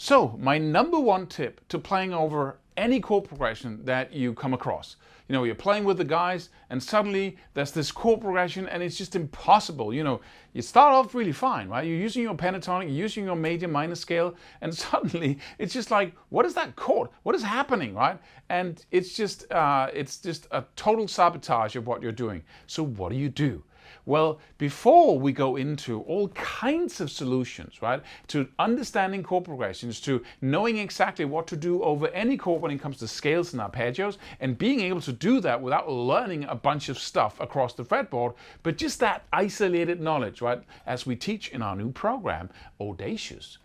So my number one tip to playing over any chord progression that you come across. You know, you're playing with the guys and suddenly there's this chord progression and it's just impossible. You know, you start off really fine, right? You're using your pentatonic, you're using your major minor scale, and suddenly it's just like, what is that chord? What is happening, right? And it's just a total sabotage of what you're doing. So what do? Well, before we go into all kinds of solutions, right, to understanding chord progressions, to knowing exactly what to do over any chord when it comes to scales and arpeggios, and being able to do that without learning a bunch of stuff across the fretboard, but just that isolated knowledge, right, as we teach in our new program, Audacious.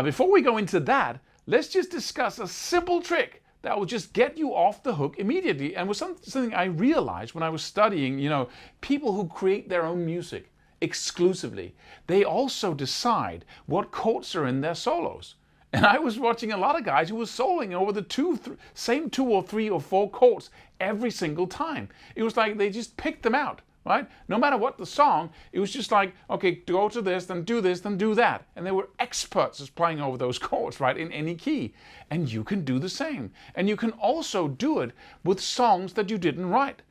Before we go into that, let's just discuss a simple trick that will just get you off the hook immediately. And was something I realized when I was studying, you know, people who create their own music exclusively, they also decide what chords are in their solos. And I was watching a lot of guys who were soloing over the same 2 or 3 or 4 chords every single time. It was like they just picked them out, right? No matter what the song, it was just like, okay, go to this, then do that. And they were experts at playing over those chords, right, in any key. And you can do the same. And you can also do it with songs that you didn't write.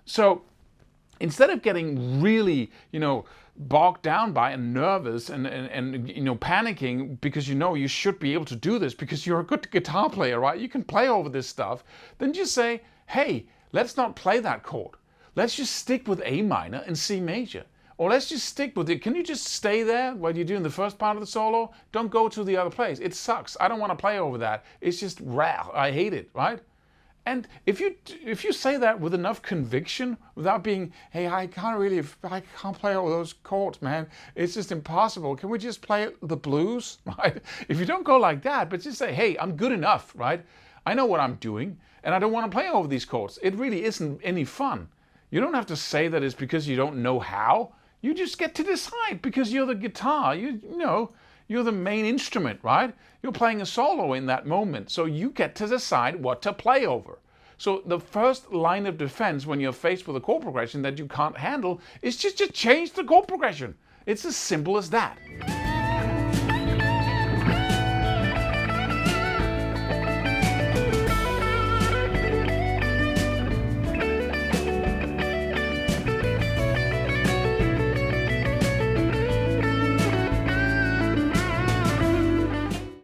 So instead of getting really, you know, bogged down by and nervous and you know, panicking because you know you should be able to do this because you're a good guitar player, right? You can play over this stuff. Then just say, hey, let's not play that chord. Let's just stick with A minor and C major. Or let's just stick with it. Can you just stay there while you're doing the first part of the solo? Don't go to the other place. It sucks. I don't want to play over that. It's just rah. I hate it, right? And if you say that with enough conviction, without being, hey, I can't play over those chords, man. It's just impossible. Can we just play the blues, right? If you don't go like that, but just say, hey, I'm good enough, right? I know what I'm doing, and I don't want to play over these chords. It really isn't any fun. You don't have to say that it's because you don't know how. You just get to decide because you're the guitar. You know, you're the main instrument, right? You're playing a solo in that moment. So you get to decide what to play over. So the first line of defense when you're faced with a chord progression that you can't handle is just to change the chord progression. It's as simple as that.